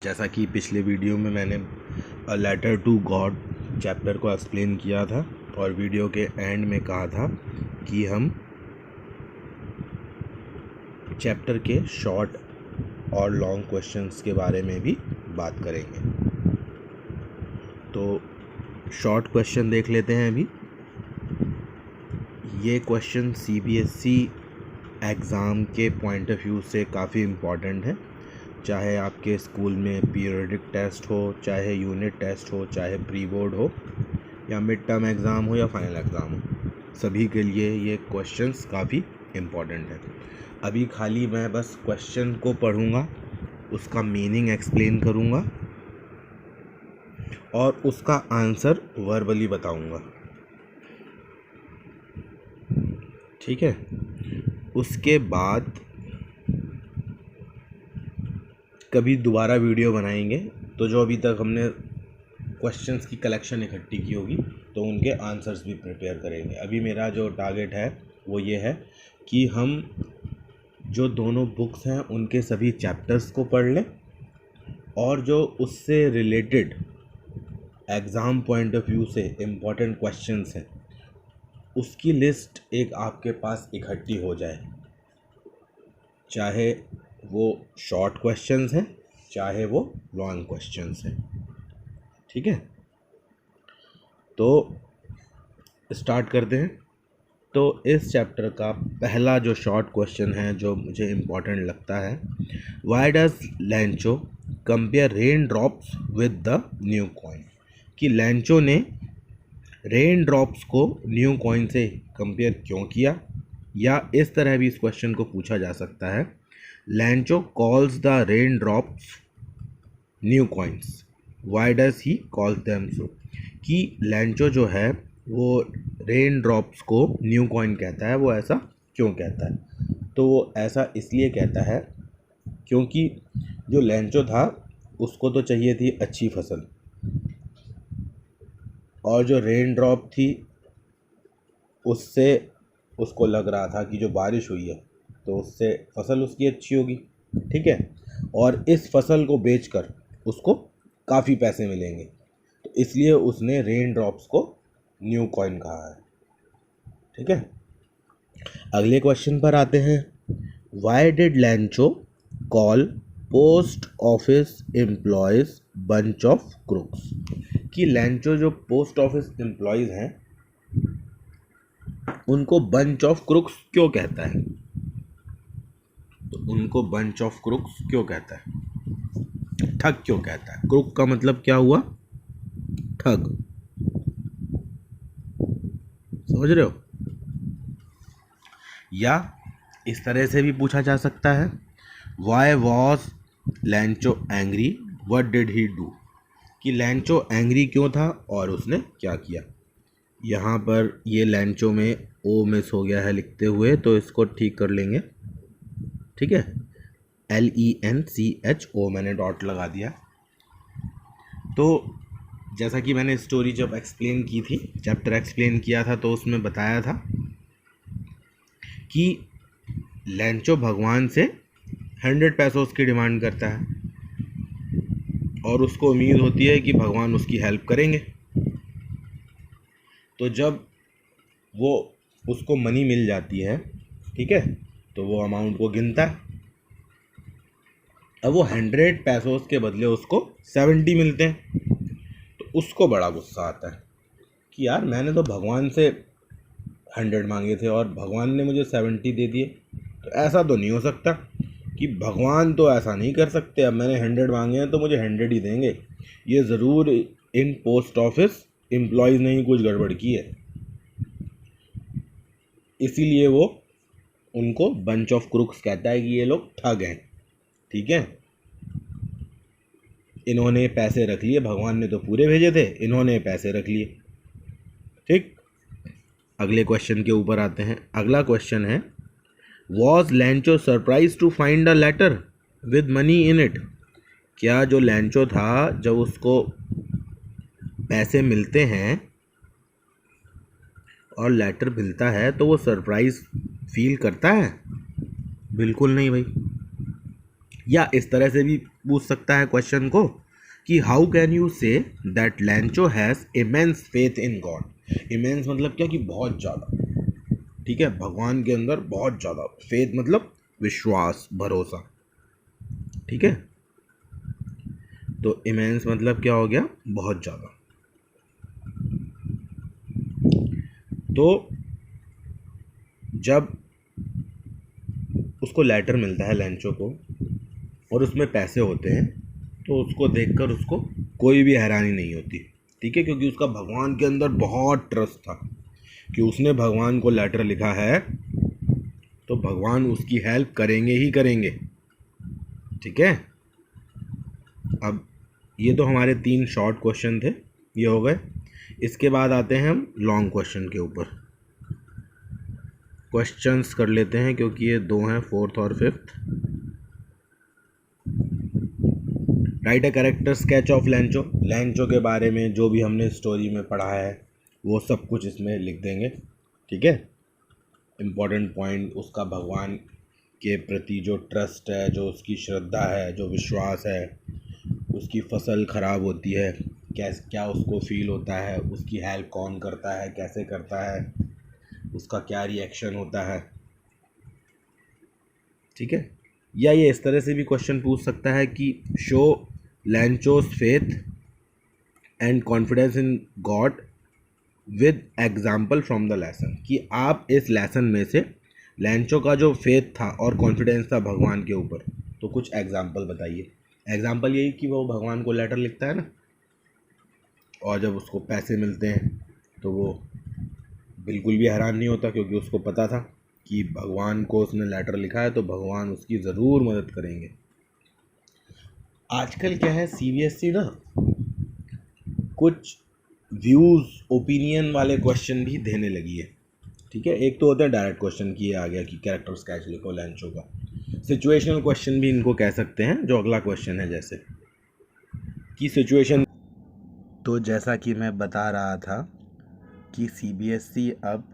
जैसा कि पिछले वीडियो में मैंने a letter to God chapter को एक्सप्लेन किया था और वीडियो के एंड में कहा था कि हम चैप्टर के शॉर्ट और लॉन्ग क्वेश्चंस के बारे में भी बात करेंगे। तो शॉर्ट क्वेश्चन देख लेते हैं अभी। ये क्वेश्चन सीबीएसई एग्ज़ाम के पॉइंट ऑफ व्यू से काफ़ी इम्पॉर्टेंट है। चाहे आपके स्कूल में पीरियडिक टेस्ट हो, चाहे यूनिट टेस्ट हो, चाहे प्री बोर्ड हो, या मिड टर्म एग्ज़ाम हो या फाइनल एग्ज़ाम हो, सभी के लिए ये क्वेश्चंस काफ़ी इम्पॉर्टेंट है। अभी खाली मैं बस क्वेश्चन को पढ़ूँगा, उसका मीनिंग एक्सप्लेन करूँगा और उसका आंसर वर्बली बताऊँगा, ठीक है। उसके बाद कभी दोबारा वीडियो बनाएंगे तो जो अभी तक हमने क्वेश्चंस की कलेक्शन इकट्ठी की होगी तो उनके आंसर्स भी प्रिपेयर करेंगे। अभी मेरा जो टारगेट है वो ये है कि हम जो दोनों बुक्स हैं उनके सभी चैप्टर्स को पढ़ लें और जो उससे related exam point of view से इम्पॉर्टेंट क्वेश्चंस हैं उसकी लिस्ट एक आपके पास इकट्ठी हो जाए, चाहे वो शॉर्ट क्वेश्चंस हैं चाहे वो लॉन्ग क्वेश्चंस हैं, ठीक है। तो स्टार्ट करते हैं। तो इस चैप्टर का पहला जो शॉर्ट क्वेश्चन है जो मुझे इम्पॉर्टेंट लगता है, why does लैंचो compare rain drops with the new coin. कि लैंचो ने रेन ड्रॉप्स को न्यू कॉइन से कंपेयर क्यों किया, या इस तरह भी इस क्वेश्चन को पूछा जा सकता है, लैंचो calls the rain drops new coins, why does he calls them so. कि लैंचो जो है वो रेन ड्रॉप्स को न्यू कॉइन कहता है, वो ऐसा क्यों कहता है। तो वो ऐसा इसलिए कहता है क्योंकि जो लैंचो था उसको तो चाहिए थी अच्छी फसल, और जो रेन ड्रॉप थी उससे उसको लग रहा था कि जो बारिश हुई है तो उससे फसल उसकी अच्छी होगी, ठीक है, और इस फसल को बेचकर उसको काफ़ी पैसे मिलेंगे, तो इसलिए उसने रेन ड्रॉप्स को न्यू कॉइन कहा है, ठीक है। अगले क्वेश्चन पर आते हैं। Why did Lencho call post office employees bunch of crooks. कि लैंचो जो पोस्ट ऑफिस एम्प्लॉयज़ हैं उनको बंच ऑफ क्रुक्स क्यों कहता है। तो उनको बंच ऑफ क्रुक्स क्यों कहता है, ठग क्यों कहता है। क्रुक का मतलब क्या हुआ, ठग, समझ रहे हो। या इस तरह से भी पूछा जा सकता है, why was लैंचो angry what did he do. कि लैंचो एंग्री क्यों था और उसने क्या किया। यहाँ पर ये लैंचो में ओ मिस हो गया है लिखते हुए, तो इसको ठीक कर लेंगे, ठीक है। LENCHO मैंने डॉट लगा दिया। तो जैसा कि मैंने स्टोरी जब एक्सप्लेन की थी, चैप्टर एक्सप्लेन किया था, तो उसमें बताया था कि लैंचो भगवान से 100 पैसों की डिमांड करता है और उसको उम्मीद होती है कि भगवान उसकी हेल्प करेंगे। तो जब वो उसको मनी मिल जाती है, ठीक है, तो वो अमाउंट को गिनता है। अब वो 100 पैसों के बदले उसको 70 मिलते हैं, तो उसको बड़ा गुस्सा आता है कि यार मैंने तो भगवान से 100 मांगे थे और भगवान ने मुझे 70 दे दिए, तो ऐसा तो नहीं हो सकता कि भगवान तो ऐसा नहीं कर सकते। अब मैंने 100 मांगे हैं तो मुझे 100 ही देंगे, ये ज़रूर इन पोस्ट ऑफिस एम्प्लॉयज़ ने ही कुछ गड़बड़ की है। इसीलिए वो उनको बंच ऑफ क्रुक्स कहता है कि ये लोग ठग हैं, ठीक है। इन्होंने पैसे रख लिए, भगवान ने तो पूरे भेजे थे, इन्होंने पैसे रख लिए, ठीक। अगले क्वेश्चन के ऊपर आते हैं। अगला क्वेश्चन है, was Lencho surprise to find a letter with money in it. क्या जो लैंचो था जब उसको पैसे मिलते हैं और लेटर मिलता है तो वो सरप्राइज फील करता है। बिल्कुल नहीं भाई। या इस तरह से भी पूछ सकता है क्वेश्चन को कि how can you say that लैंचो has immense faith in God. Immense मतलब क्या कि बहुत ज़्यादा, ठीक है, भगवान के अंदर बहुत ज़्यादा। फेथ मतलब विश्वास, भरोसा, ठीक है। तो इमेंस मतलब क्या हो गया, बहुत ज़्यादा। तो जब उसको लेटर मिलता है लैंचो को और उसमें पैसे होते हैं, तो उसको देखकर उसको कोई भी हैरानी नहीं होती, ठीक है, क्योंकि उसका भगवान के अंदर बहुत ट्रस्ट था कि उसने भगवान को लेटर लिखा है तो भगवान उसकी हेल्प करेंगे ही करेंगे, ठीक है। अब ये तो हमारे 3 शॉर्ट क्वेश्चन थे, ये हो गए। इसके बाद आते हैं हम लॉन्ग क्वेश्चन के ऊपर। क्वेश्चंस कर लेते हैं क्योंकि ये 2 हैं, 4th और 5th। Right a character sketch of लैंचो। लैंचो के बारे में जो भी हमने स्टोरी में पढ़ा है वो सब कुछ इसमें लिख देंगे, ठीक है। इम्पॉर्टेंट पॉइंट, उसका भगवान के प्रति जो ट्रस्ट है, जो उसकी श्रद्धा है, जो विश्वास है, उसकी फसल ख़राब होती है क्या उसको फील होता है, उसकी हेल्प कौन करता है, कैसे करता है, उसका क्या रिएक्शन होता है, ठीक है। या ये इस तरह से भी क्वेश्चन पूछ सकता है कि show Lencho's faith and confidence in God with example from the lesson, कि आप इस लेसन में से लैंचो का जो फेथ था और कॉन्फिडेंस था भगवान के ऊपर, तो कुछ एग्जाम्पल बताइए। एग्जाम्पल यही कि वो भगवान को लेटर लिखता है ना, और जब उसको पैसे मिलते हैं तो वो बिल्कुल भी हैरान नहीं होता, क्योंकि उसको पता था कि भगवान को उसने लेटर लिखा है तो भगवान उसकी ज़रूर मदद करेंगे। आजकल क्या है, सीबीएसई ना कुछ व्यूज़ ओपिनियन वाले क्वेश्चन भी देने लगी है, ठीक है। एक तो होता है डायरेक्ट क्वेश्चन की, ये आ गया कि कैरेक्टर स्केच लिखो लैंचो का। सिचुएशनल क्वेश्चन भी इनको कह सकते हैं, जो अगला क्वेश्चन है, जैसे कि सिचुएशन। तो जैसा कि मैं बता रहा था कि सीबीएसई अब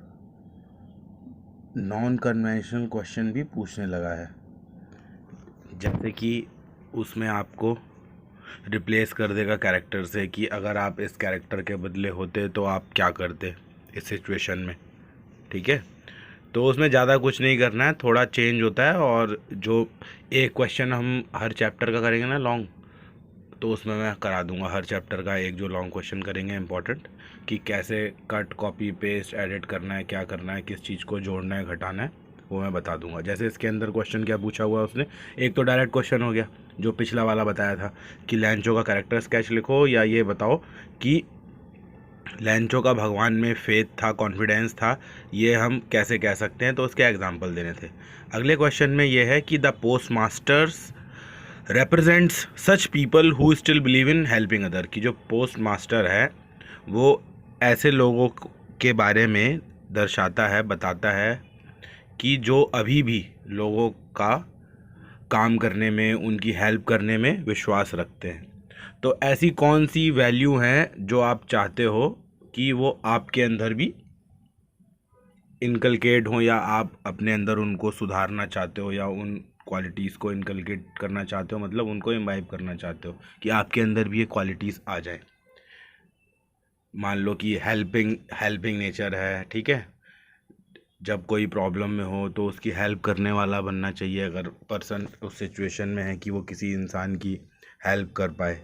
नॉन कन्वेंशनल क्वेश्चन भी पूछने लगा है, जैसे कि उसमें आपको रिप्लेस कर देगा कैरेक्टर से कि अगर आप इस कैरेक्टर के बदले होते तो आप क्या करते इस सिचुएशन में, ठीक है। तो उसमें ज़्यादा कुछ नहीं करना है, थोड़ा चेंज होता है। और जो एक क्वेश्चन हम हर चैप्टर का करेंगे ना लॉन्ग, तो उसमें मैं करा दूंगा हर चैप्टर का एक जो लॉन्ग क्वेश्चन करेंगे इंपॉर्टेंट, कि कैसे कट कॉपी पेस्ट एडिट करना है, क्या करना है, किस चीज़ को जोड़ना है घटाना है, वो मैं बता दूंगा। जैसे इसके अंदर क्वेश्चन क्या पूछा हुआ है उसने, एक तो डायरेक्ट क्वेश्चन हो गया जो पिछला वाला बताया था कि लैंचो का कैरेक्टर स्केच लिखो, या ये बताओ कि लैंचो का भगवान में फेथ था, कॉन्फिडेंस था, ये हम कैसे कह सकते हैं, तो उसके एग्जाम्पल देने थे। अगले क्वेश्चन में ये है कि the post masters represents such people who still believe in helping other, कि जो पोस्ट मास्टर है वो ऐसे लोगों के बारे में दर्शाता है, बताता है कि जो अभी भी लोगों का काम करने में, उनकी हेल्प करने में विश्वास रखते हैं। तो ऐसी कौन सी वैल्यू हैं जो आप चाहते हो कि वो आपके अंदर भी इनकलकेट हो, या आप अपने अंदर उनको सुधारना चाहते हो, या उन क्वालिटीज़ को इनकलकेट करना चाहते हो, मतलब उनको इम्बाइब करना चाहते हो कि आपके अंदर भी ये क्वालिटीज़ आ जाए। मान लो कि हेल्पिंग हेल्पिंग नेचर है, ठीक है, जब कोई प्रॉब्लम में हो तो उसकी हेल्प करने वाला बनना चाहिए, अगर पर्सन उस सिचुएशन में है कि वो किसी इंसान की हेल्प कर पाए।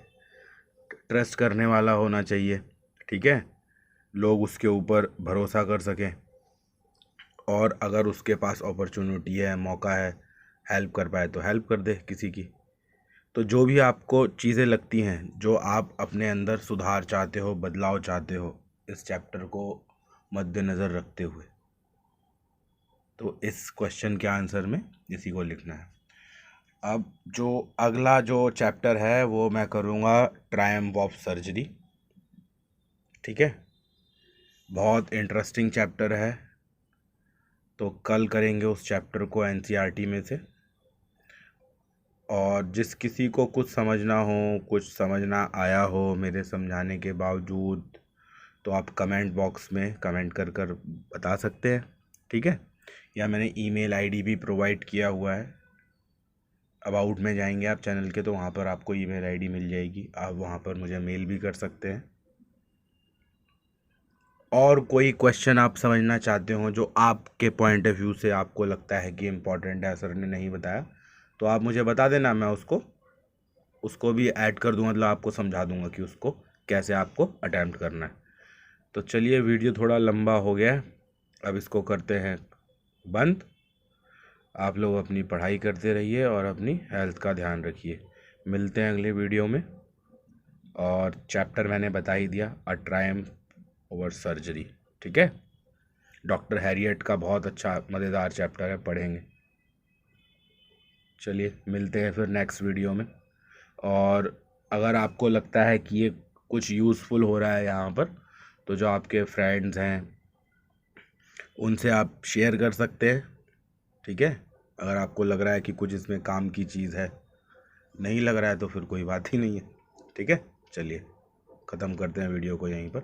ट्रस्ट करने वाला होना चाहिए, ठीक है, लोग उसके ऊपर भरोसा कर सकें, और अगर उसके पास अपॉर्चुनिटी है, मौका है, हेल्प कर पाए तो हेल्प कर दे किसी की। तो जो भी आपको चीज़ें लगती हैं जो आप अपने अंदर सुधार चाहते हो, बदलाव चाहते हो, इस चैप्टर को मद्देनज़र रखते हुए, तो इस क्वेश्चन के आंसर में इसी को लिखना है। अब जो अगला जो चैप्टर है वो मैं करूँगा ट्रायम्फ ऑफ सर्जरी, ठीक है, बहुत इंटरेस्टिंग चैप्टर है। तो कल करेंगे उस चैप्टर को एनसीईआरटी में से। और जिस किसी को कुछ समझना हो, कुछ समझना आया हो मेरे समझाने के बावजूद, तो आप कमेंट बॉक्स में कमेंट कर कर बता सकते हैं, ठीक है। या मैंने ईमेल आईडी भी प्रोवाइड किया हुआ है, अबाउट में जाएंगे आप चैनल के, तो वहाँ पर आपको ईमेल आईडी मिल जाएगी, आप वहाँ पर मुझे मेल भी कर सकते हैं। और कोई क्वेश्चन आप समझना चाहते हो जो आपके पॉइंट ऑफ व्यू से आपको लगता है कि इम्पोर्टेंट है, सर ने नहीं बताया, तो आप मुझे बता देना, मैं उसको भी ऐड कर दूँ, मतलब आपको समझा दूंगा कि उसको कैसे आपको अटैम्प्ट करना है। तो चलिए, वीडियो थोड़ा लंबा हो गया है, अब इसको करते हैं बंद। आप लोग अपनी पढ़ाई करते रहिए और अपनी हेल्थ का ध्यान रखिए। मिलते हैं अगले वीडियो में। और चैप्टर मैंने बता ही दिया, अ ट्रायम्फ ओवर सर्जरी, ठीक है। डॉक्टर हैरियट का बहुत अच्छा मज़ेदार चैप्टर है, पढ़ेंगे। चलिए, मिलते हैं फिर नेक्स्ट वीडियो में। और अगर आपको लगता है कि ये कुछ यूज़फुल हो रहा है यहाँ पर, तो जो आपके फ्रेंड्स हैं उनसे आप शेयर कर सकते हैं, ठीक है। अगर आपको लग रहा है कि कुछ इसमें काम की चीज़ है, नहीं लग रहा है तो फिर कोई बात ही नहीं है, ठीक है। चलिए, ख़त्म करते हैं वीडियो को यहीं पर।